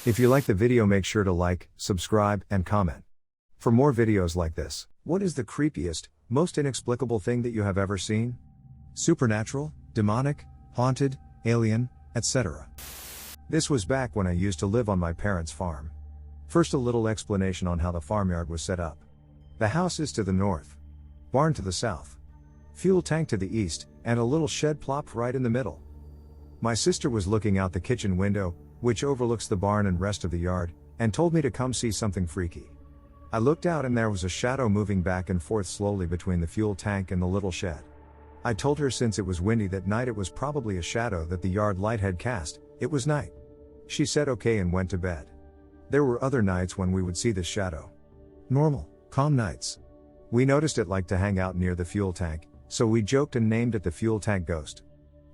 If you like the video, make sure to like, subscribe, and comment. For more videos like this. What is the creepiest, most inexplicable thing that you have ever seen? Supernatural, demonic, haunted, alien, etc. This was back when I used to live on my parents' farm. First, a little explanation on how the farmyard was set up. The house is to the north, barn to the south, fuel tank to the east, and a little shed plopped right in the middle. My sister was looking out the kitchen window, which overlooks the barn and rest of the yard, and told me to come see something freaky. I looked out and there was a shadow moving back and forth slowly between the fuel tank and the little shed. I told her since it was windy that night it was probably a shadow that the yard light had cast. It was night. She said okay and went to bed. There were other nights when we would see this shadow. Normal, calm nights. We noticed it liked to hang out near the fuel tank, so we joked and named it the fuel tank ghost.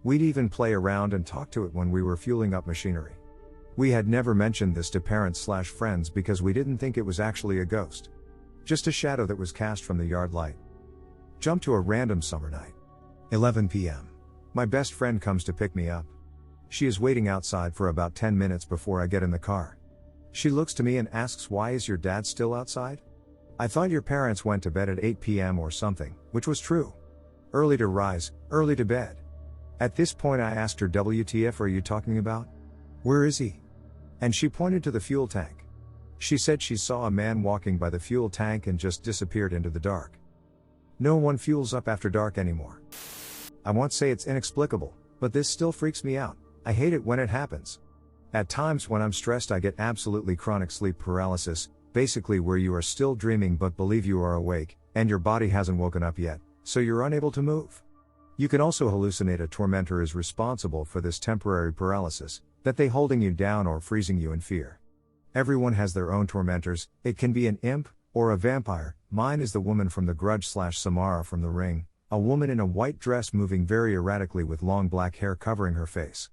We'd even play around and talk to it when we were fueling up machinery. We had never mentioned this to parents/friends because we didn't think it was actually a ghost. Just a shadow that was cast from the yard light. Jump to a random summer night. 11 p.m. My best friend comes to pick me up. She is waiting outside for about 10 minutes before I get in the car. She looks to me and asks, "Why is your dad still outside? I thought your parents went to bed at 8 p.m. or something," which was true. Early to rise, early to bed. At this point I asked her, "WTF are you talking about? Where is he?" And she pointed to the fuel tank. She said she saw a man walking by the fuel tank and just disappeared into the dark. No one fuels up after dark anymore. I won't say it's inexplicable, but this still freaks me out. I hate it when it happens. At times when I'm stressed I get absolutely chronic sleep paralysis, basically where you are still dreaming but believe you are awake, and your body hasn't woken up yet, so you're unable to move. You can also hallucinate a tormentor is responsible for this temporary paralysis, that they holding you down or freezing you in fear. Everyone has their own tormentors. It can be an imp, or a vampire. Mine is the woman from The Grudge/Samara from The Ring, a woman in a white dress moving very erratically with long black hair covering her face.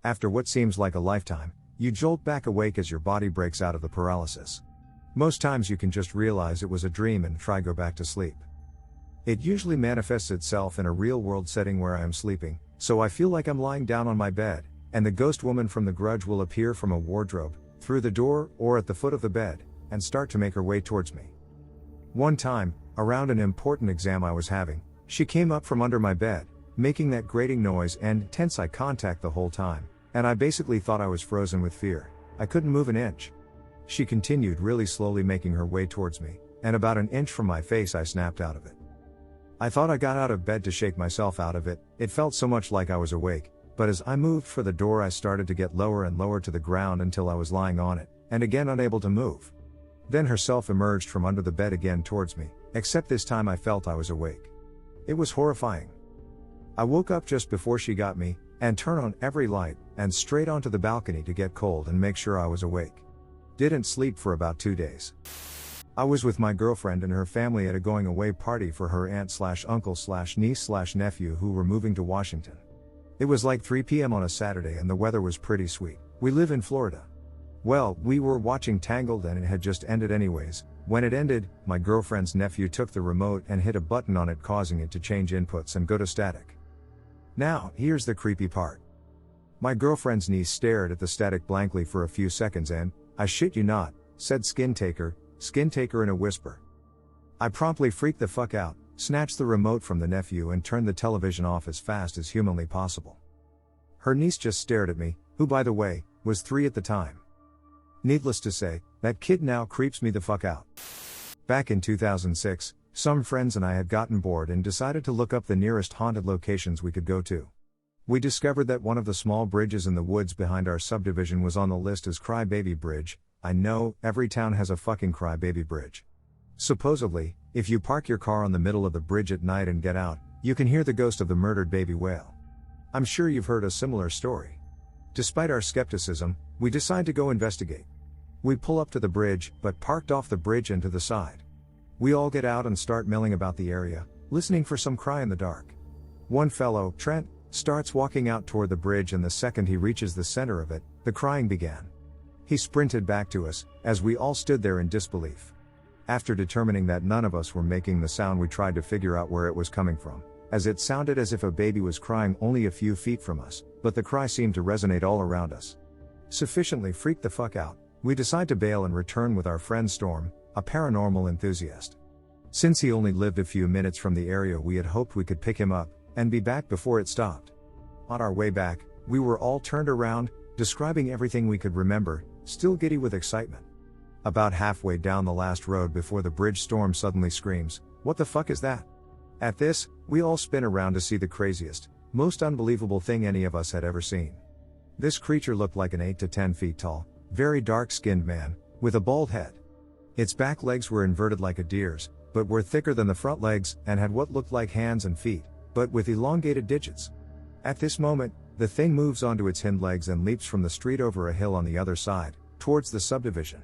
After what seems like a lifetime, you jolt back awake as your body breaks out of the paralysis. Most times you can just realize it was a dream and try go back to sleep. It usually manifests itself in a real-world setting where I am sleeping, so I feel like I'm lying down on my bed, and the ghost woman from The Grudge will appear from a wardrobe, through the door, or at the foot of the bed, and start to make her way towards me. One time, around an important exam I was having, she came up from under my bed, making that grating noise and tense eye contact the whole time, and I basically thought I was frozen with fear. I couldn't move an inch. She continued really slowly making her way towards me, and about an inch from my face I snapped out of it. I thought I got out of bed to shake myself out of it. It felt so much like I was awake, but as I moved for the door I started to get lower and lower to the ground until I was lying on it, and again unable to move. Then herself emerged from under the bed again towards me, except this time I felt I was awake. It was horrifying. I woke up just before she got me, and turned on every light, and straight onto the balcony to get cold and make sure I was awake. Didn't sleep for about 2 days. I was with my girlfriend and her family at a going away party for her aunt/uncle/niece/nephew who were moving to Washington. It was like 3 p.m. on a Saturday and the weather was pretty sweet. We live in Florida. Well, we were watching Tangled and it had just ended anyways. When it ended, my girlfriend's nephew took the remote and hit a button on it, causing it to change inputs and go to static. Now, here's the creepy part. My girlfriend's niece stared at the static blankly for a few seconds and, "I shit you not," said skin taker in a whisper. I promptly freaked the fuck out, snatched the remote from the nephew and turned the television off as fast as humanly possible. Her niece just stared at me, who by the way, was 3 at the time. Needless to say, that kid now creeps me the fuck out. Back in 2006, some friends and I had gotten bored and decided to look up the nearest haunted locations we could go to. We discovered that one of the small bridges in the woods behind our subdivision was on the list as Crybaby Bridge. I know, every town has a fucking Crybaby Bridge. Supposedly, if you park your car on the middle of the bridge at night and get out, you can hear the ghost of the murdered baby whale. I'm sure you've heard a similar story. Despite our skepticism, we decide to go investigate. We pull up to the bridge, but parked off the bridge and to the side. We all get out and start milling about the area, listening for some cry in the dark. One fellow, Trent, starts walking out toward the bridge, and the second he reaches the center of it, the crying began. He sprinted back to us, as we all stood there in disbelief. After determining that none of us were making the sound, we tried to figure out where it was coming from, as it sounded as if a baby was crying only a few feet from us, but the cry seemed to resonate all around us. Sufficiently freaked the fuck out, we decide to bail and return with our friend Storm, a paranormal enthusiast. Since he only lived a few minutes from the area, we had hoped we could pick him up and be back before it stopped. On our way back, we were all turned around, describing everything we could remember, still giddy with excitement. About halfway down the last road before the bridge, Storm suddenly screams, "What the fuck is that?" At this, we all spin around to see the craziest, most unbelievable thing any of us had ever seen. This creature looked like an 8 to 10 feet tall, very dark-skinned man, with a bald head. Its back legs were inverted like a deer's, but were thicker than the front legs, and had what looked like hands and feet, but with elongated digits. At this moment, the thing moves onto its hind legs and leaps from the street over a hill on the other side, towards the subdivision.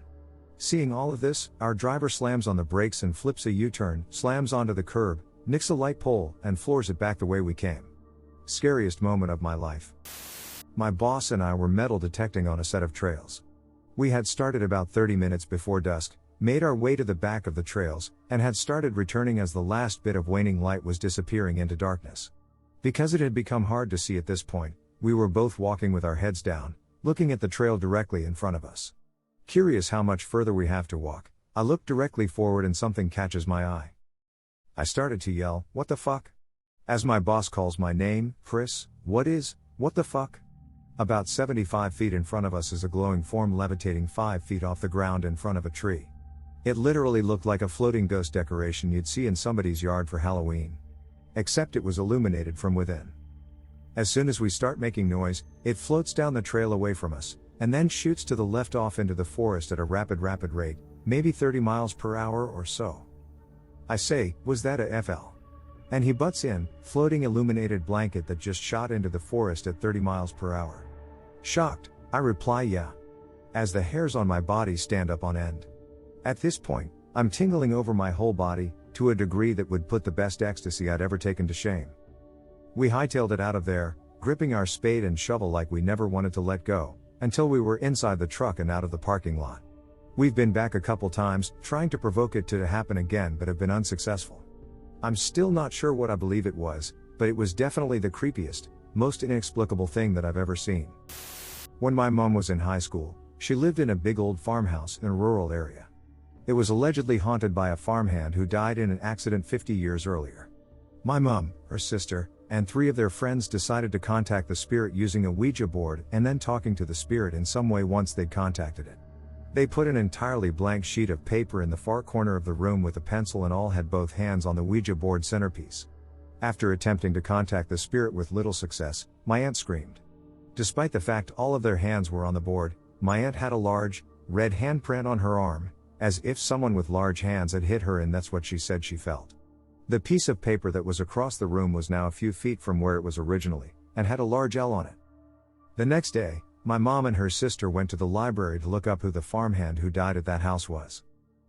Seeing all of this, our driver slams on the brakes and flips a U-turn, slams onto the curb, nicks a light pole, and floors it back the way we came. Scariest moment of my life. My boss and I were metal detecting on a set of trails. We had started about 30 minutes before dusk, made our way to the back of the trails, and had started returning as the last bit of waning light was disappearing into darkness. Because it had become hard to see at this point, we were both walking with our heads down, looking at the trail directly in front of us. Curious how much further we have to walk, I look directly forward and something catches my eye. I started to yell, "What the fuck?" As my boss calls my name, "Chris, what the fuck?" About 75 feet in front of us is a glowing form levitating 5 feet off the ground in front of a tree. It literally looked like a floating ghost decoration you'd see in somebody's yard for Halloween. Except it was illuminated from within. As soon as we start making noise, it floats down the trail away from us, and then shoots to the left off into the forest at a rapid rate, maybe 30 miles per hour or so. I say, "Was that a FL?" And he butts in, floating illuminated blanket that just shot into the forest at 30 miles per hour. Shocked, I reply, "Yeah." As the hairs on my body stand up on end. At this point, I'm tingling over my whole body, to a degree that would put the best ecstasy I'd ever taken to shame. We hightailed it out of there, gripping our spade and shovel like we never wanted to let go, until we were inside the truck and out of the parking lot. We've been back a couple times, trying to provoke it to happen again, but have been unsuccessful. I'm still not sure what I believe it was, but it was definitely the creepiest, most inexplicable thing that I've ever seen. When my mom was in high school, she lived in a big old farmhouse in a rural area. It was allegedly haunted by a farmhand who died in an accident 50 years earlier. My mom, her sister, and 3 of their friends decided to contact the spirit using a Ouija board and then talking to the spirit in some way once they'd contacted it. They put an entirely blank sheet of paper in the far corner of the room with a pencil and all had both hands on the Ouija board centerpiece. After attempting to contact the spirit with little success, my aunt screamed. Despite the fact all of their hands were on the board, my aunt had a large, red handprint on her arm, as if someone with large hands had hit her, and that's what she said she felt. The piece of paper that was across the room was now a few feet from where it was originally, and had a large L on it. The next day, my mom and her sister went to the library to look up who the farmhand who died at that house was.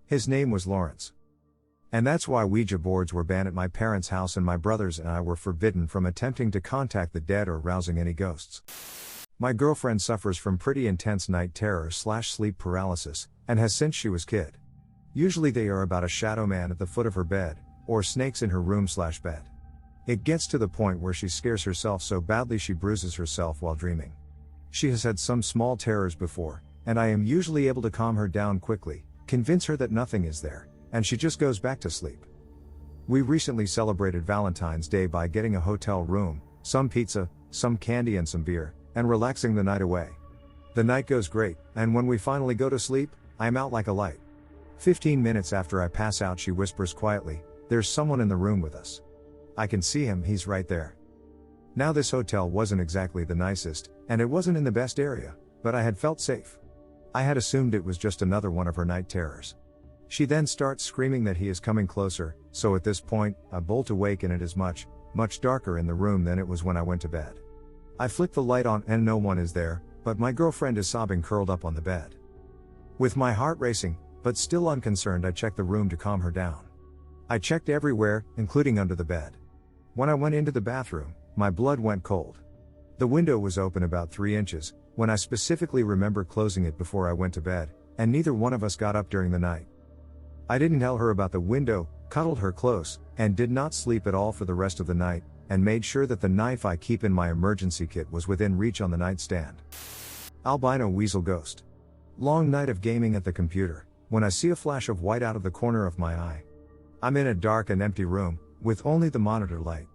His name was Lawrence. And that's why Ouija boards were banned at my parents' house, and my brothers and I were forbidden from attempting to contact the dead or rousing any ghosts. My girlfriend suffers from pretty intense night terror/sleep paralysis, and has since she was kid. Usually they are about a shadow man at the foot of her bed, or snakes in her room/bed. It gets to the point where she scares herself so badly she bruises herself while dreaming. She has had some small terrors before, and I am usually able to calm her down quickly, convince her that nothing is there, and she just goes back to sleep. We recently celebrated Valentine's Day by getting a hotel room, some pizza, some candy and some beer, and relaxing the night away. The night goes great, and when we finally go to sleep, I am out like a light. 15 minutes after I pass out, she whispers quietly, "There's someone in the room with us. I can see him, he's right there." Now this hotel wasn't exactly the nicest, and it wasn't in the best area, but I had felt safe. I had assumed it was just another one of her night terrors. She then starts screaming that he is coming closer, so at this point, I bolt awake and it is much, much darker in the room than it was when I went to bed. I flick the light on and no one is there, but my girlfriend is sobbing curled up on the bed. With my heart racing, but still unconcerned, I checked the room to calm her down. I checked everywhere, including under the bed. When I went into the bathroom, my blood went cold. The window was open about 3 inches, when I specifically remember closing it before I went to bed, and neither one of us got up during the night. I didn't tell her about the window, cuddled her close, and did not sleep at all for the rest of the night, and made sure that the knife I keep in my emergency kit was within reach on the nightstand. Albino weasel ghost. Long night of gaming at the computer, when I see a flash of white out of the corner of my eye. I'm in a dark and empty room, with only the monitor light.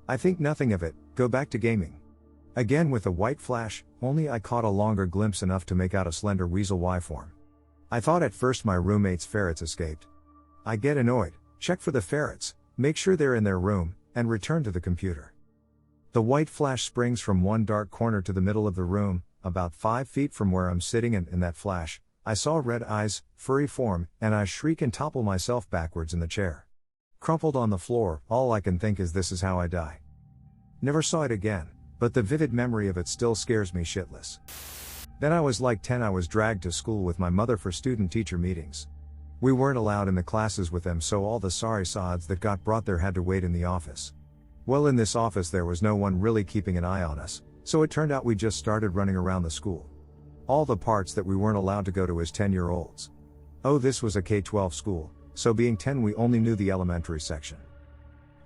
I think nothing of it, go back to gaming. Again with a white flash, only I caught a longer glimpse enough to make out a slender weasel Y form. I thought at first my roommate's ferrets escaped. I get annoyed, check for the ferrets, make sure they're in their room, and return to the computer. The white flash springs from one dark corner to the middle of the room, about 5 feet from where I'm sitting, and in that flash, I saw red eyes, furry form, and I shriek and topple myself backwards in the chair. Crumpled on the floor, all I can think is this is how I die. Never saw it again, but the vivid memory of it still scares me shitless. Then I was like 10. I was dragged to school with my mother for student-teacher meetings. We weren't allowed in the classes with them, so all the sorry sods that got brought there had to wait in the office. Well, in this office there was no one really keeping an eye on us, so it turned out we just started running around the school. All the parts that we weren't allowed to go to as 10-year-olds. Oh, this was a K-12 school, so being 10 we only knew the elementary section.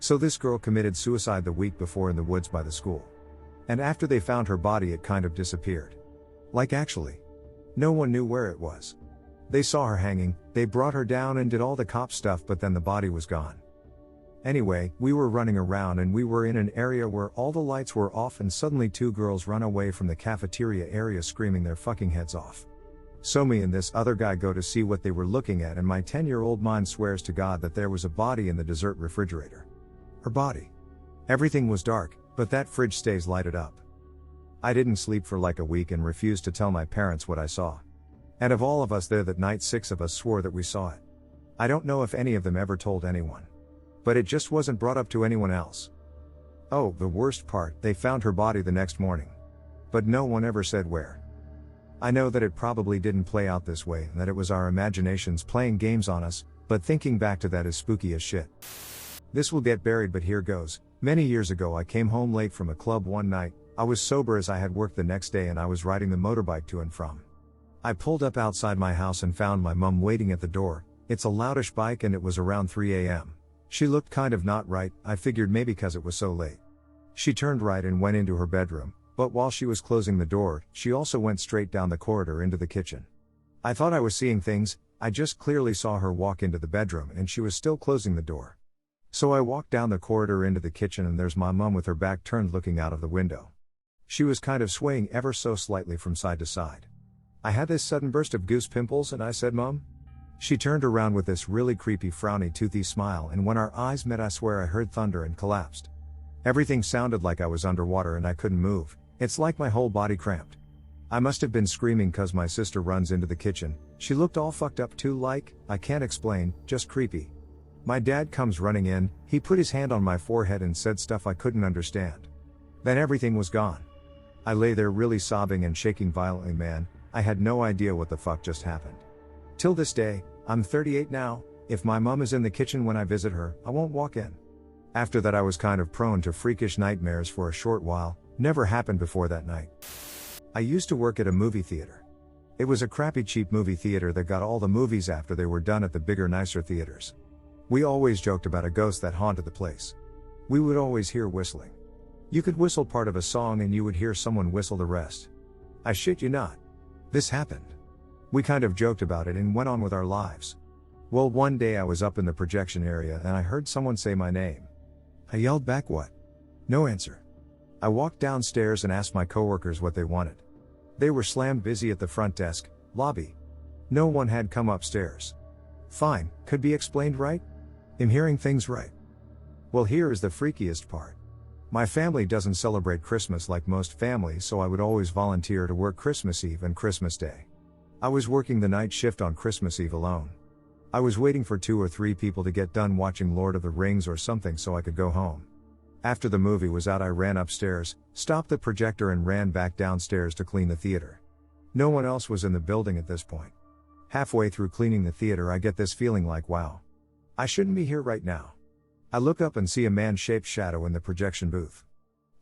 So this girl committed suicide the week before in the woods by the school. And after they found her body it kind of disappeared. Like actually. No one knew where it was. They saw her hanging, they brought her down and did all the cop stuff, but then the body was gone. Anyway, we were running around and we were in an area where all the lights were off, and suddenly 2 girls run away from the cafeteria area screaming their fucking heads off. So me and this other guy go to see what they were looking at, and my 10-year-old mind swears to God that there was a body in the dessert refrigerator. Her body. Everything was dark, but that fridge stays lighted up. I didn't sleep for like a week and refused to tell my parents what I saw. And of all of us there that night, 6 of us swore that we saw it. I don't know if any of them ever told anyone. But it just wasn't brought up to anyone else. Oh, the worst part, they found her body the next morning. But no one ever said where. I know that it probably didn't play out this way and that it was our imaginations playing games on us, but thinking back to that is spooky as shit. This will get buried, but here goes. Many years ago I came home late from a club one night. I was sober as I had worked the next day and I was riding the motorbike to and from. I pulled up outside my house and found my mum waiting at the door. It's a loudish bike and it was around 3 a.m. She looked kind of not right. I figured maybe cause it was so late. She turned right and went into her bedroom, but while she was closing the door, she also went straight down the corridor into the kitchen. I thought I was seeing things. I just clearly saw her walk into the bedroom and she was still closing the door. So I walked down the corridor into the kitchen and there's my mum with her back turned looking out of the window. She was kind of swaying ever so slightly from side to side. I had this sudden burst of goose pimples and I said, "Mum?" She turned around with this really creepy frowny toothy smile, and when our eyes met I swear I heard thunder and collapsed. Everything sounded like I was underwater and I couldn't move. It's like my whole body cramped. I must have been screaming cause my sister runs into the kitchen. She looked all fucked up too, like, I can't explain, just creepy. My dad comes running in, he put his hand on my forehead and said stuff I couldn't understand. Then everything was gone. I lay there really sobbing and shaking violently, man. I had no idea what the fuck just happened. Till this day, I'm 38 now, if my mum is in the kitchen when I visit her, I won't walk in. After that I was kind of prone to freakish nightmares for a short while. Never happened before that night. I used to work at a movie theater. It was a crappy cheap movie theater that got all the movies after they were done at the bigger nicer theaters. We always joked about a ghost that haunted the place. We would always hear whistling. You could whistle part of a song and you would hear someone whistle the rest. I shit you not. This happened. We kind of joked about it and went on with our lives. Well, one day I was up in the projection area and I heard someone say my name. I yelled back, "What?" No answer. I walked downstairs and asked my coworkers what they wanted. They were slammed busy at the front desk, lobby. No one had come upstairs. Fine, could be explained, right? I'm hearing things right. Well, here is the freakiest part. My family doesn't celebrate Christmas like most families, so I would always volunteer to work Christmas Eve and Christmas Day. I was working the night shift on Christmas Eve alone. I was waiting for 2 or 3 people to get done watching Lord of the Rings or something so I could go home. After the movie was out I ran upstairs, stopped the projector and ran back downstairs to clean the theater. No one else was in the building at this point. Halfway through cleaning the theater I get this feeling like, wow. I shouldn't be here right now. I look up and see a man-shaped shadow in the projection booth.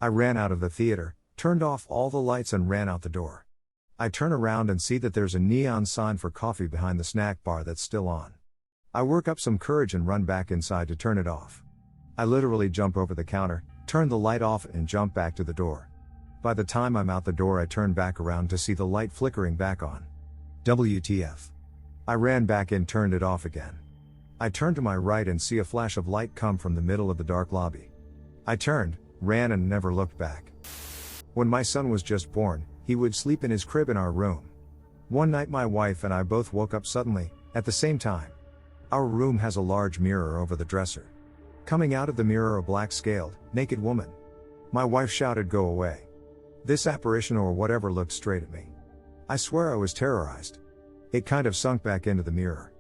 I ran out of the theater, turned off all the lights and ran out the door. I turn around and see that there's a neon sign for coffee behind the snack bar that's still on. I work up some courage and run back inside to turn it off. I literally jump over the counter, turn the light off and jump back to the door. By the time I'm out the door, I turn back around to see the light flickering back on. WTF. I ran back in, turned it off again. I turn to my right and see a flash of light come from the middle of the dark lobby. I turned, ran, and never looked back. When my son was just born, he would sleep in his crib in our room. One night my wife and I both woke up suddenly, at the same time. Our room has a large mirror over the dresser. Coming out of the mirror, a black scaled, naked woman. My wife shouted, "Go away." This apparition or whatever looked straight at me. I swear I was terrorized. It kind of sunk back into the mirror.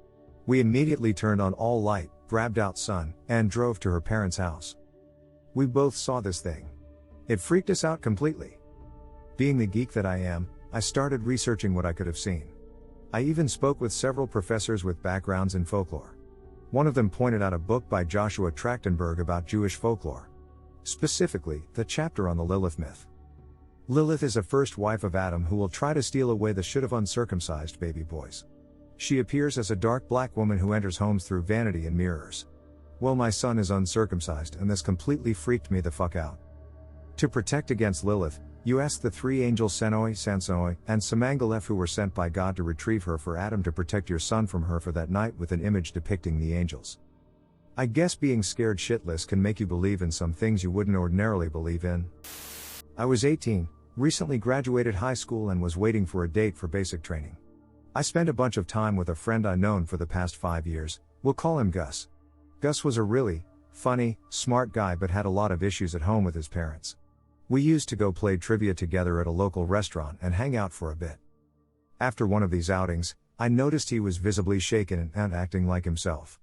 We immediately turned on all light, grabbed out son, and drove to her parents' house. We both saw this thing. It freaked us out completely. Being the geek that I am, I started researching what I could have seen. I even spoke with several professors with backgrounds in folklore. One of them pointed out a book by Joshua Trachtenberg about Jewish folklore. Specifically, the chapter on the Lilith myth. Lilith is a first wife of Adam who will try to steal away the shit of uncircumcised baby boys. She appears as a dark black woman who enters homes through vanity and mirrors. Well, my son is uncircumcised and this completely freaked me the fuck out. To protect against Lilith, you ask the three angels Senoi, Sansoi, and Samangalef who were sent by God to retrieve her for Adam to protect your son from her for that night with an image depicting the angels. I guess being scared shitless can make you believe in some things you wouldn't ordinarily believe in. I was 18, recently graduated high school and was waiting for a date for basic training. I spent a bunch of time with a friend I've known for the past 5 years, we'll call him Gus. Gus was a really funny, smart guy but had a lot of issues at home with his parents. We used to go play trivia together at a local restaurant and hang out for a bit. After one of these outings, I noticed he was visibly shaken and acting like himself.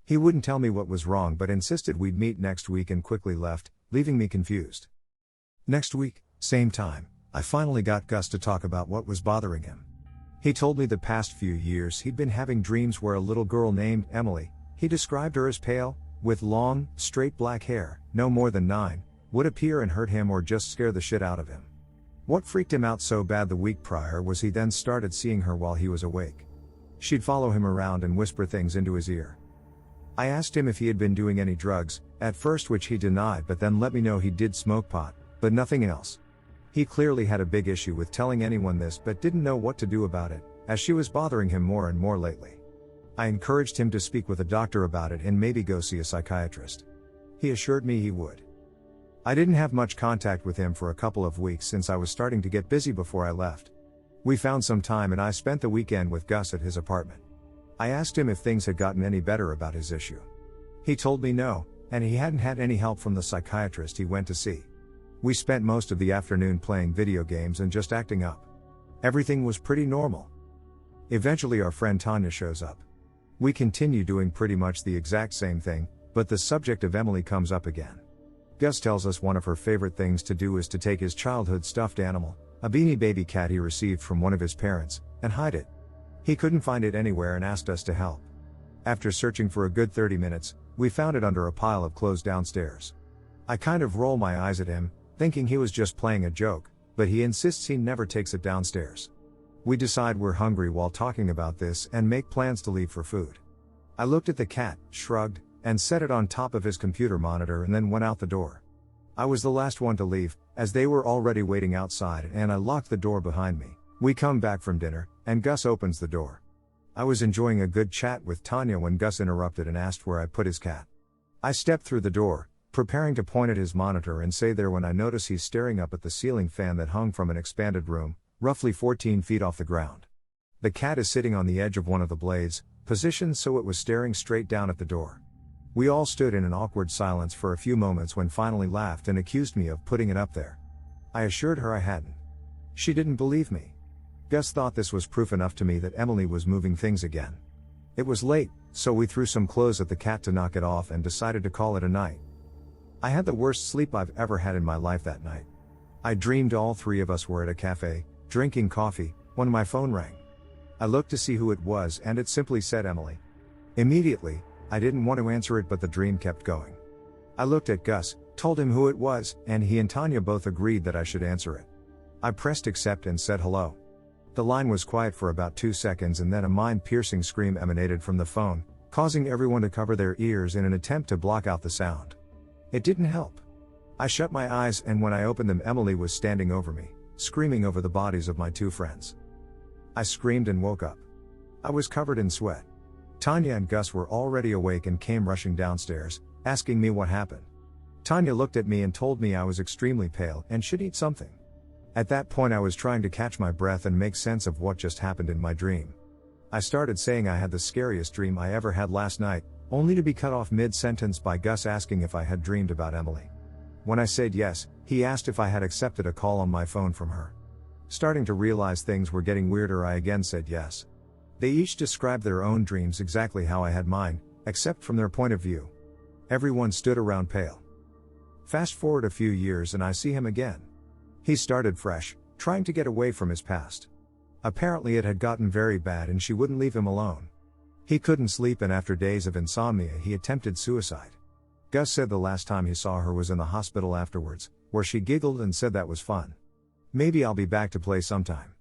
He wouldn't tell me what was wrong but insisted we'd meet next week and quickly left, leaving me confused. Next week, same time, I finally got Gus to talk about what was bothering him. He told me the past few years he'd been having dreams where a little girl named Emily, he described her as pale, with long, straight black hair, no more than 9, would appear and hurt him or just scare the shit out of him. What freaked him out so bad the week prior was he then started seeing her while he was awake. She'd follow him around and whisper things into his ear. I asked him if he had been doing any drugs, at first which he denied but then let me know he did smoke pot, but nothing else. He clearly had a big issue with telling anyone this but didn't know what to do about it, as she was bothering him more and more lately. I encouraged him to speak with a doctor about it and maybe go see a psychiatrist. He assured me he would. I didn't have much contact with him for a couple of weeks since I was starting to get busy before I left. We found some time and I spent the weekend with Gus at his apartment. I asked him if things had gotten any better about his issue. He told me no, and he hadn't had any help from the psychiatrist he went to see. We spent most of the afternoon playing video games and just acting up. Everything was pretty normal. Eventually our friend Tanya shows up. We continue doing pretty much the exact same thing, but the subject of Emily comes up again. Gus tells us one of her favorite things to do is to take his childhood stuffed animal, a beanie baby cat he received from one of his parents, and hide it. He couldn't find it anywhere and asked us to help. After searching for a good 30 minutes, we found it under a pile of clothes downstairs. I kind of roll my eyes at him, thinking he was just playing a joke, but he insists he never takes it downstairs. We decide we're hungry while talking about this and make plans to leave for food. I looked at the cat, shrugged, and set it on top of his computer monitor and then went out the door. I was the last one to leave, as they were already waiting outside and I locked the door behind me. We come back from dinner, and Gus opens the door. I was enjoying a good chat with Tanya when Gus interrupted and asked where I put his cat. I stepped through the door, preparing to point at his monitor and say there when I notice he's staring up at the ceiling fan that hung from an expanded room, roughly 14 feet off the ground. The cat is sitting on the edge of one of the blades, positioned so it was staring straight down at the door. We all stood in an awkward silence for a few moments when finally laughed and accused me of putting it up there. I assured her I hadn't. She didn't believe me. Gus thought this was proof enough to me that Emily was moving things again. It was late, so we threw some clothes at the cat to knock it off and decided to call it a night. I had the worst sleep I've ever had in my life that night. I dreamed all three of us were at a cafe, drinking coffee, when my phone rang. I looked to see who it was and it simply said Emily. Immediately, I didn't want to answer it but the dream kept going. I looked at Gus, told him who it was, and he and Tanya both agreed that I should answer it. I pressed accept and said hello. The line was quiet for about 2 seconds and then a mind-piercing scream emanated from the phone, causing everyone to cover their ears in an attempt to block out the sound. It didn't help. I shut my eyes, and when I opened them, Emily was standing over me, screaming over the bodies of my two friends. I screamed and woke up. I was covered in sweat. Tanya and Gus were already awake and came rushing downstairs, asking me what happened. Tanya looked at me and told me I was extremely pale and should eat something. At that point I was trying to catch my breath and make sense of what just happened in my dream. I started saying I had the scariest dream I ever had last night, only to be cut off mid-sentence by Gus asking if I had dreamed about Emily. When I said yes, he asked if I had accepted a call on my phone from her. Starting to realize things were getting weirder, I again said yes. They each described their own dreams exactly how I had mine, except from their point of view. Everyone stood around pale. Fast forward a few years and I see him again. He started fresh, trying to get away from his past. Apparently it had gotten very bad and she wouldn't leave him alone. He couldn't sleep, and after days of insomnia he attempted suicide. Gus said the last time he saw her was in the hospital afterwards, where she giggled and said that was fun. Maybe I'll be back to play sometime.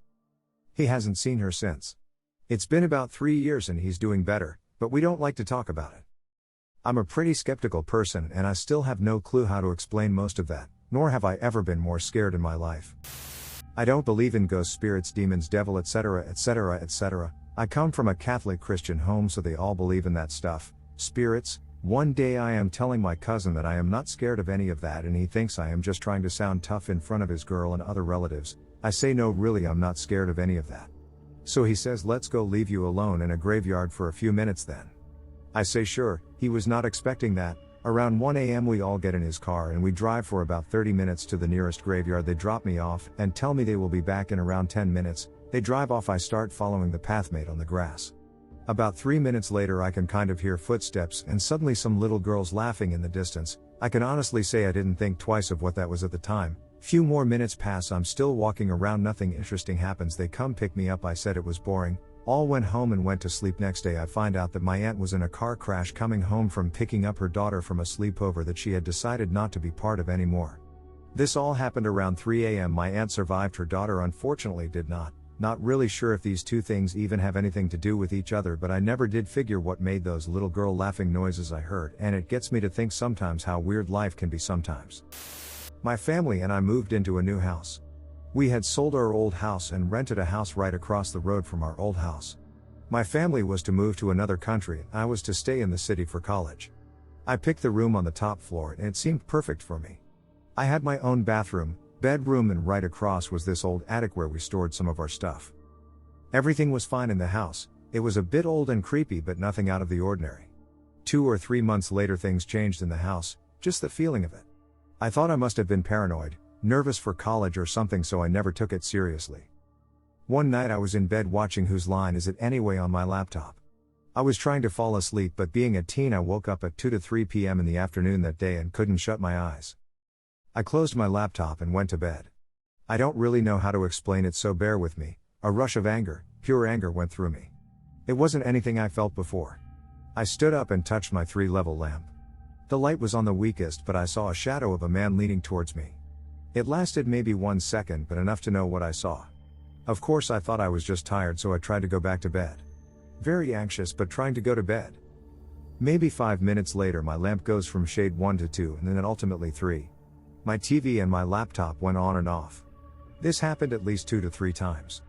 He hasn't seen her since. It's been about 3 years and he's doing better, but we don't like to talk about it. I'm a pretty skeptical person and I still have no clue how to explain most of that, nor have I ever been more scared in my life. I don't believe in ghosts, spirits, demons, devil, etc., etc., etc. I come from a Catholic Christian home, so they all believe in that stuff. Spirits. One day I am telling my cousin that I am not scared of any of that and he thinks I am just trying to sound tough in front of his girl and other relatives. I say no, really I'm not scared of any of that. So he says, let's go leave you alone in a graveyard for a few minutes then. I say sure. He was not expecting that. Around 1 a.m. we all get in his car and we drive for about 30 minutes to the nearest graveyard. They drop me off and tell me they will be back in around 10 minutes. They drive off. I start following the path made on the grass. About 3 minutes later I can kind of hear footsteps and suddenly some little girls laughing in the distance. I can honestly say I didn't think twice of what that was at the time. Few more minutes pass, I'm still walking around, nothing interesting happens. They come pick me up. I said it was boring. All went home and went to sleep. Next day I find out that my aunt was in a car crash coming home from picking up her daughter from a sleepover that she had decided not to be part of anymore. This all happened around 3 a.m. My aunt survived, her daughter unfortunately did not. Not really sure if these two things even have anything to do with each other, but I never did figure what made those little girl laughing noises I heard, and it gets me to think sometimes how weird life can be sometimes. My family and I moved into a new house. We had sold our old house and rented a house right across the road from our old house. My family was to move to another country and I was to stay in the city for college. I picked the room on the top floor and it seemed perfect for me. I had my own bathroom, bedroom, and right across was this old attic where we stored some of our stuff. Everything was fine in the house. It was a bit old and creepy, but nothing out of the ordinary. 2 or 3 months later things changed in the house, just the feeling of it. I thought I must have been paranoid, nervous for college or something, so I never took it seriously. One night I was in bed watching Whose Line Is It Anyway on my laptop. I was trying to fall asleep, but being a teen I woke up at 2 to 3 p.m. in the afternoon that day and couldn't shut my eyes. I closed my laptop and went to bed. I don't really know how to explain it, so bear with me. A rush of anger, pure anger, went through me. It wasn't anything I felt before. I stood up and touched my 3-level lamp. The light was on the weakest, but I saw a shadow of a man leaning towards me. It lasted maybe 1 second, but enough to know what I saw. Of course I thought I was just tired, so I tried to go back to bed. Very anxious but trying to go to bed. Maybe 5 minutes later my lamp goes from shade 1 to 2 and then ultimately 3. My TV and my laptop went on and off. This happened at least 2 to 3 times.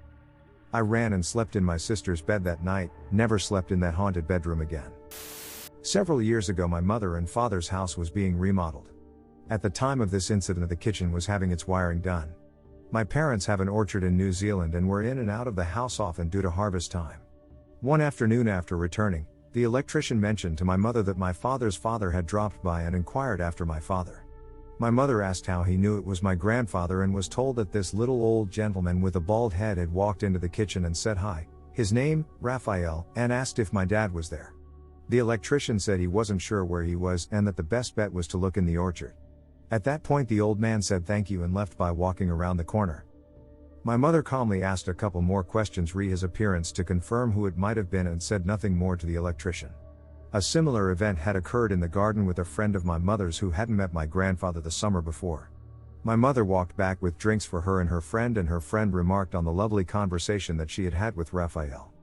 I ran and slept in my sister's bed that night, never slept in that haunted bedroom again. Several years ago my mother and father's house was being remodeled. At the time of this incident the kitchen was having its wiring done. My parents have an orchard in New Zealand and were in and out of the house often due to harvest time. One afternoon after returning, the electrician mentioned to my mother that my father's father had dropped by and inquired after my father. My mother asked how he knew it was my grandfather and was told that this little old gentleman with a bald head had walked into the kitchen and said hi, his name, Raphael, and asked if my dad was there. The electrician said he wasn't sure where he was and that the best bet was to look in the orchard. At that point the old man said thank you and left by walking around the corner. My mother calmly asked a couple more questions re his appearance to confirm who it might have been and said nothing more to the electrician. A similar event had occurred in the garden with a friend of my mother's who hadn't met my grandfather the summer before. My mother walked back with drinks for her and her friend remarked on the lovely conversation that she had had with Raphael.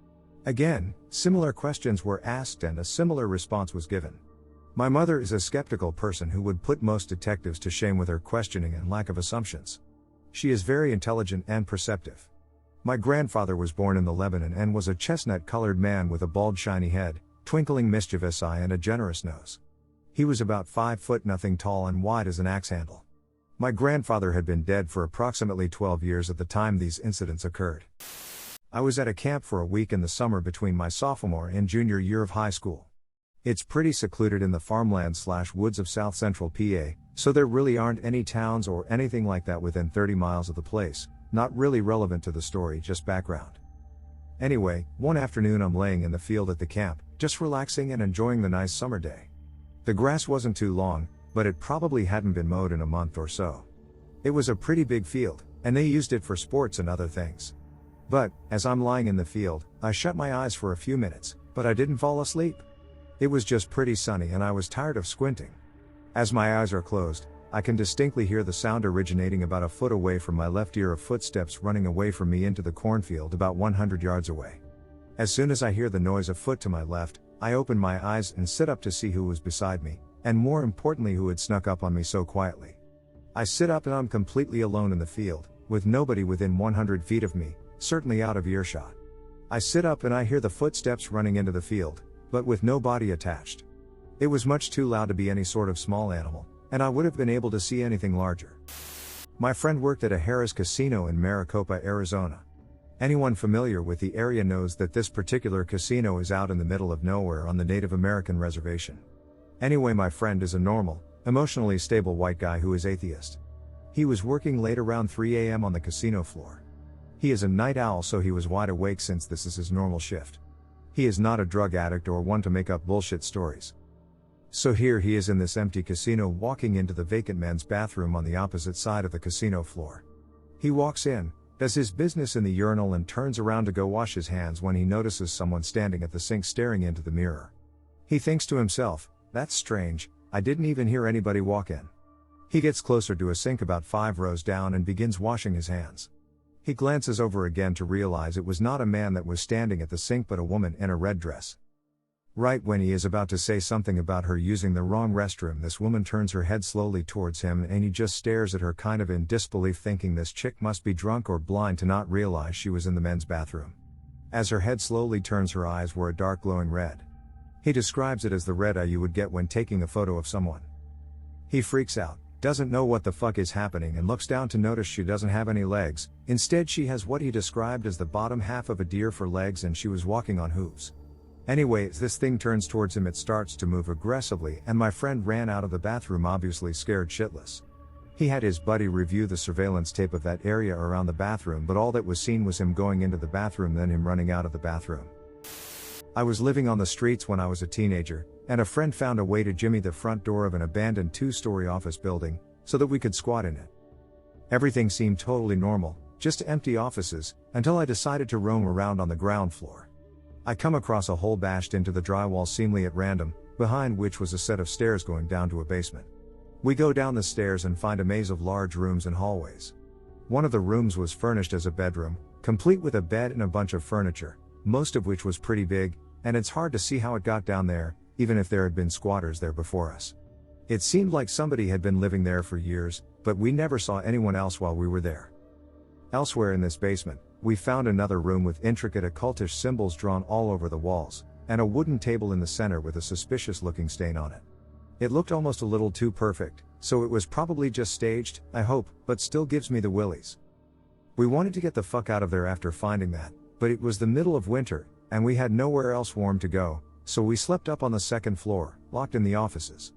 Again, similar questions were asked and a similar response was given. My mother is a skeptical person who would put most detectives to shame with her questioning and lack of assumptions. She is very intelligent and perceptive. My grandfather was born in the Lebanon and was a chestnut-colored man with a bald shiny head, twinkling mischievous eye and a generous nose. He was about 5 foot nothing tall and wide as an axe handle. My grandfather had been dead for approximately 12 years at the time these incidents occurred. I was at a camp for a week in the summer between my sophomore and junior year of high school. It's pretty secluded in the farmland/woods of south central PA, so there really aren't any towns or anything like that within 30 miles of the place, not really relevant to the story, just background. Anyway, one afternoon I'm laying in the field at the camp, just relaxing and enjoying the nice summer day. The grass wasn't too long, but it probably hadn't been mowed in a month or so. It was a pretty big field, and they used it for sports and other things. But, as I'm lying in the field, I shut my eyes for a few minutes, but I didn't fall asleep. It was just pretty sunny and I was tired of squinting. As my eyes are closed, I can distinctly hear the sound originating about a foot away from my left ear of footsteps running away from me into the cornfield about 100 yards away. As soon as I hear the noise of foot to my left, I open my eyes and sit up to see who was beside me, and more importantly who had snuck up on me so quietly. I sit up and I'm completely alone in the field, with nobody within 100 feet of me, certainly out of earshot. I sit up and I hear the footsteps running into the field, but with no body attached. It was much too loud to be any sort of small animal, and I would have been able to see anything larger. My friend worked at a Harrah's casino in Maricopa, Arizona. Anyone familiar with the area knows that this particular casino is out in the middle of nowhere on the Native American reservation. Anyway, my friend is a normal, emotionally stable white guy who is atheist. He was working late around 3 a.m. on the casino floor. He is a night owl, so he was wide awake since this is his normal shift. He is not a drug addict or one to make up bullshit stories. So here he is in this empty casino, walking into the vacant men's bathroom on the opposite side of the casino floor. He walks in, does his business in the urinal and turns around to go wash his hands when he notices someone standing at the sink staring into the mirror. He thinks to himself, "That's strange, I didn't even hear anybody walk in." He gets closer to a sink about 5 rows down and begins washing his hands. He glances over again to realize it was not a man that was standing at the sink but a woman in a red dress. Right when he is about to say something about her using the wrong restroom, this woman turns her head slowly towards him and he just stares at her kind of in disbelief, thinking this chick must be drunk or blind to not realize she was in the men's bathroom. As her head slowly turns, her eyes were a dark glowing red. He describes it as the red eye you would get when taking a photo of someone. He freaks out, doesn't know what the fuck is happening, and looks down to notice she doesn't have any legs. Instead, she has what he described as the bottom half of a deer for legs, and she was walking on hooves. Anyway, as this thing turns towards him, it starts to move aggressively, and my friend ran out of the bathroom, obviously scared shitless. He had his buddy review the surveillance tape of that area around the bathroom, but all that was seen was him going into the bathroom, then him running out of the bathroom. I was living on the streets when I was a teenager, and a friend found a way to jimmy the front door of an abandoned 2-story office building, so that we could squat in it. Everything seemed totally normal, just empty offices, until I decided to roam around on the ground floor. I come across a hole bashed into the drywall seemingly at random, behind which was a set of stairs going down to a basement. We go down the stairs and find a maze of large rooms and hallways. One of the rooms was furnished as a bedroom, complete with a bed and a bunch of furniture, most of which was pretty big, and it's hard to see how it got down there, even if there had been squatters there before us. It seemed like somebody had been living there for years, but we never saw anyone else while we were there. Elsewhere in this basement, we found another room with intricate occultish symbols drawn all over the walls, and a wooden table in the center with a suspicious-looking stain on it. It looked almost a little too perfect, so it was probably just staged, I hope, but still gives me the willies. We wanted to get the fuck out of there after finding that, but it was the middle of winter, and we had nowhere else warm to go, so we slept up on the second floor, locked in the offices.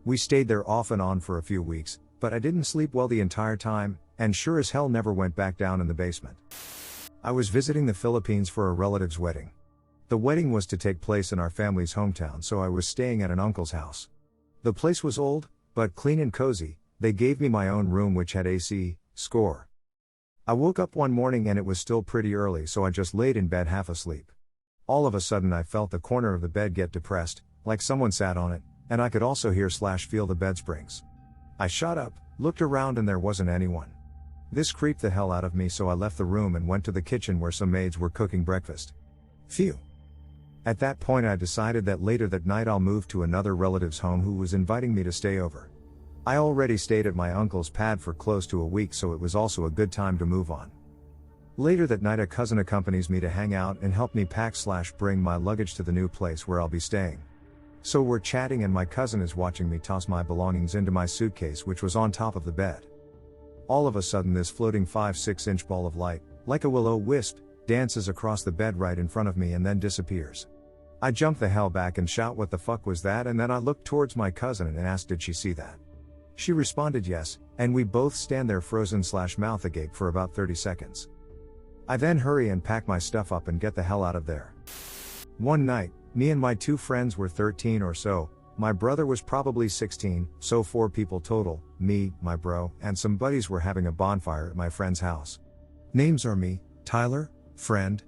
We stayed there off and on for a few weeks, but I didn't sleep well the entire time, and sure as hell never went back down in the basement. I was visiting the Philippines for a relative's wedding. The wedding was to take place in our family's hometown, so I was staying at an uncle's house. The place was old, but clean and cozy. They gave me my own room which had AC, score. I woke up one morning and it was still pretty early, so I just laid in bed half asleep. All of a sudden I felt the corner of the bed get depressed, like someone sat on it, and I could also hear/feel the bed springs. I shot up, looked around, and there wasn't anyone. This creeped the hell out of me, so I left the room and went to the kitchen where some maids were cooking breakfast. Phew. At that point I decided that later that night I'll move to another relative's home who was inviting me to stay over. I already stayed at my uncle's pad for close to a week, so it was also a good time to move on. Later that night a cousin accompanies me to hang out and help me pack/bring my luggage to the new place where I'll be staying. So we're chatting and my cousin is watching me toss my belongings into my suitcase, which was on top of the bed. All of a sudden this floating 5-6 inch ball of light, like a willow wisp, dances across the bed right in front of me and then disappears. I jump the hell back and shout, "What the fuck was that?" And then I looked towards my cousin and asked, "Did she see that?" She responded yes, and we both stand there frozen/mouth agape for about 30 seconds. I then hurry and pack my stuff up and get the hell out of there. One night, me and my 2 friends were 13 or so, my brother was probably 16, so 4 people total, me, my bro, and some buddies were having a bonfire at my friend's house. Names are me, Tyler, friend,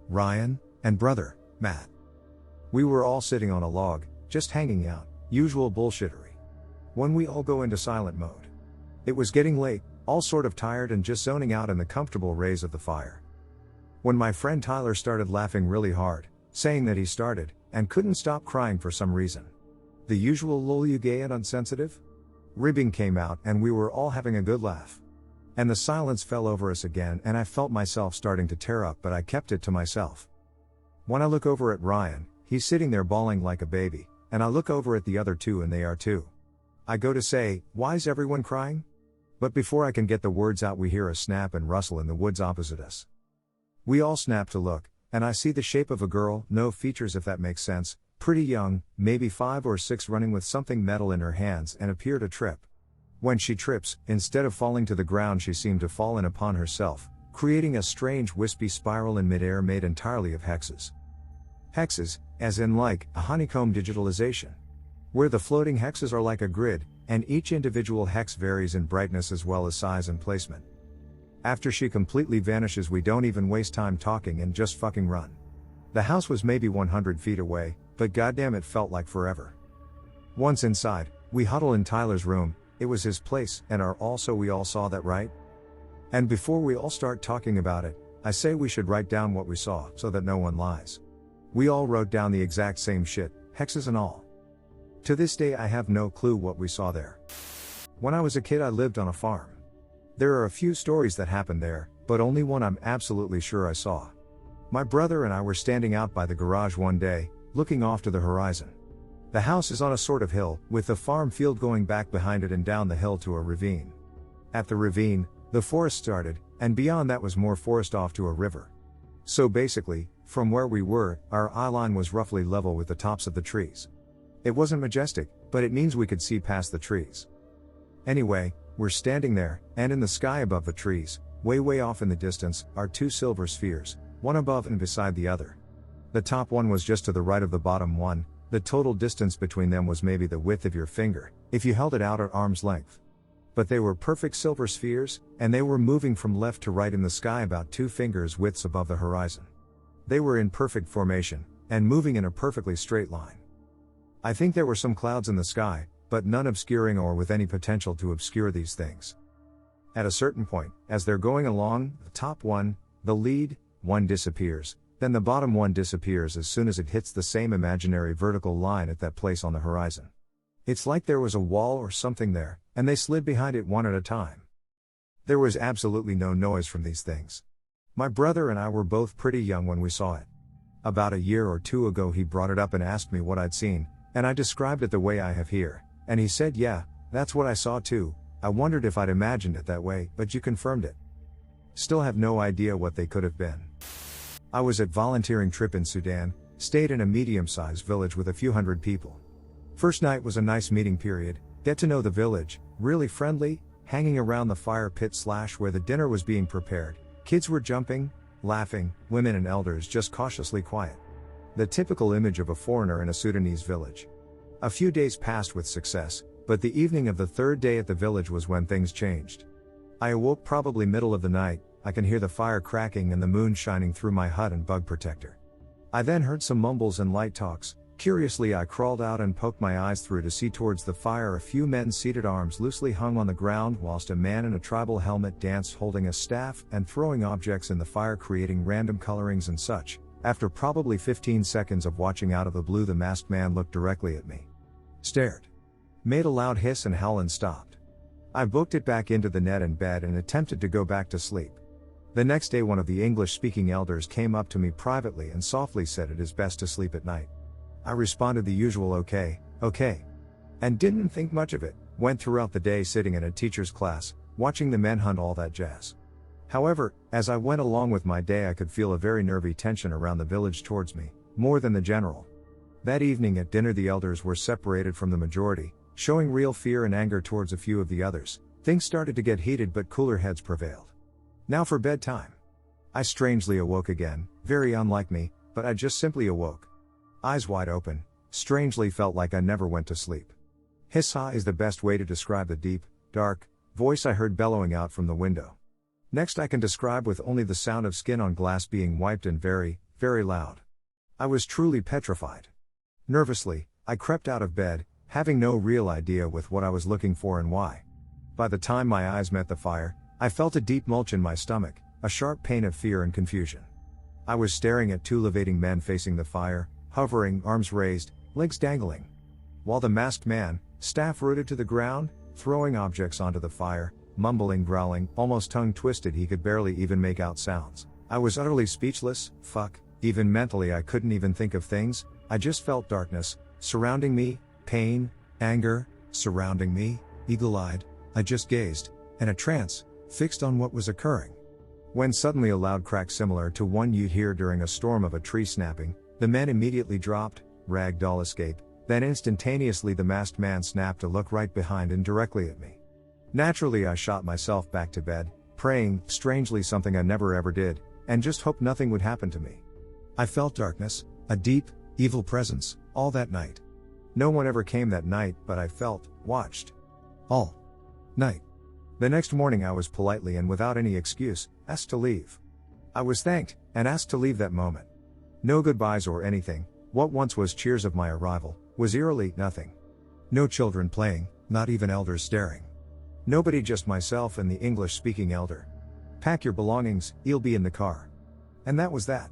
Ryan, and brother, Matt. We were all sitting on a log, just hanging out, usual bullshittery. When we all go into silent mode. It was getting late, all sort of tired and just zoning out in the comfortable rays of the fire. When my friend Tyler started laughing really hard, saying that he started, and couldn't stop crying for some reason. The usual lol you gay and unsensitive? Ribbing came out and we were all having a good laugh. And the silence fell over us again and I felt myself starting to tear up, but I kept it to myself. When I look over at Ryan, he's sitting there bawling like a baby, and I look over at the other 2 and they are too. I go to say, "Why's everyone crying?" But before I can get the words out we hear a snap and rustle in the woods opposite us. We all snap to look, and I see the shape of a girl, no features if that makes sense, pretty young, maybe 5 or 6, running with something metal in her hands and appear to trip. When she trips, instead of falling to the ground she seemed to fall in upon herself, creating a strange wispy spiral in midair made entirely of hexes. Hexes, as in like a honeycomb digitalization. Where the floating hexes are like a grid, and each individual hex varies in brightness as well as size and placement. After she completely vanishes we don't even waste time talking and just fucking run. The house was maybe 100 feet away, but goddamn it felt like forever. Once inside, we huddle in Tyler's room, it was his place, and we all saw that, right? And before we all start talking about it, I say we should write down what we saw, so that no one lies. We all wrote down the exact same shit, hexes and all. To this day I have no clue what we saw there. When I was a kid I lived on a farm. There are a few stories that happened there, but only one I'm absolutely sure I saw. My brother and I were standing out by the garage one day, looking off to the horizon. The house is on a sort of hill, with the farm field going back behind it and down the hill to a ravine. At the ravine, the forest started, and beyond that was more forest off to a river. So basically, from where we were, our eye line was roughly level with the tops of the trees. It wasn't majestic, but it means we could see past the trees. Anyway, we're standing there, and in the sky above the trees, way off in the distance, are 2 silver spheres, one above and beside the other. The top one was just to the right of the bottom one, the total distance between them was maybe the width of your finger, if you held it out at arm's length. But they were perfect silver spheres, and they were moving from left to right in the sky about 2 fingers widths above the horizon. They were in perfect formation, and moving in a perfectly straight line. I think there were some clouds in the sky, but none obscuring or with any potential to obscure these things. At a certain point, as they're going along, the top one, the lead, one disappears, then the bottom one disappears as soon as it hits the same imaginary vertical line at that place on the horizon. It's like there was a wall or something there, and they slid behind it one at a time. There was absolutely no noise from these things. My brother and I were both pretty young when we saw it. About a year or 2 ago he brought it up and asked me what I'd seen, and I described it the way I have here, and he said, "Yeah, that's what I saw too." I wondered if I'd imagined it that way, but you confirmed it. Still have no idea what they could have been. I was at volunteering trip in Sudan, stayed in a medium-sized village with a few hundred people. First night was a nice meeting period, get to know the village, really friendly, hanging around the fire pit / where the dinner was being prepared. Kids were jumping, laughing, women and elders just cautiously quiet. The typical image of a foreigner in a Sudanese village. A few days passed with success, but the evening of the 3rd day at the village was when things changed. I awoke probably middle of the night, I can hear the fire cracking and the moon shining through my hut and bug protector. I then heard some mumbles and light talks. Curiously I crawled out and poked my eyes through to see towards the fire a few men seated, arms loosely hung on the ground, whilst a man in a tribal helmet danced holding a staff and throwing objects in the fire, creating random colorings and such. After probably 15 seconds of watching out of the blue, the masked man looked directly at me. Stared. Made a loud hiss and howl and stopped. I booked it back into the net and bed and attempted to go back to sleep. The next day one of the English-speaking elders came up to me privately and softly said it is best to sleep at night. I responded the usual okay, and didn't think much of it. Went throughout the day sitting in a teacher's class, watching the men hunt, all that jazz. However, as I went along with my day I could feel a very nervy tension around the village towards me, more than the general. That evening at dinner the elders were separated from the majority, showing real fear and anger towards a few of the others. Things started to get heated but cooler heads prevailed. Now for bedtime. I strangely awoke again, very unlike me, but I just simply awoke. Eyes wide open, strangely felt like I never went to sleep. Hiss-ha is the best way to describe the deep, dark voice I heard bellowing out from the window. Next I can describe with only the sound of skin on glass being wiped and very, very loud. I was truly petrified. Nervously, I crept out of bed, having no real idea with what I was looking for and why. By the time my eyes met the fire, I felt a deep mulch in my stomach, a sharp pain of fear and confusion. I was staring at two levating men facing the fire, hovering, arms raised, legs dangling. While the masked man, staff rooted to the ground, throwing objects onto the fire, mumbling, growling, almost tongue-twisted, he could barely even make out sounds. I was utterly speechless, even mentally I couldn't even think of things. I just felt darkness surrounding me, pain, anger, surrounding me, eagle-eyed. I just gazed, in a trance, fixed on what was occurring. When suddenly a loud crack similar to one you'd hear during a storm of a tree snapping, the men immediately dropped, ragdoll escape, then instantaneously the masked man snapped to look right behind and directly at me. Naturally I shot myself back to bed, praying, strangely something I never ever did, and just hoped nothing would happen to me. I felt darkness, a deep, evil presence, all that night. No one ever came that night, but I felt, watched. All night. The next morning I was politely and without any excuse, asked to leave. I was thanked, and asked to leave that moment. No goodbyes or anything. What once was cheers of my arrival, was eerily nothing. No children playing, not even elders staring. Nobody, just myself and the English-speaking elder. Pack your belongings, you'll be in the car. And that was that.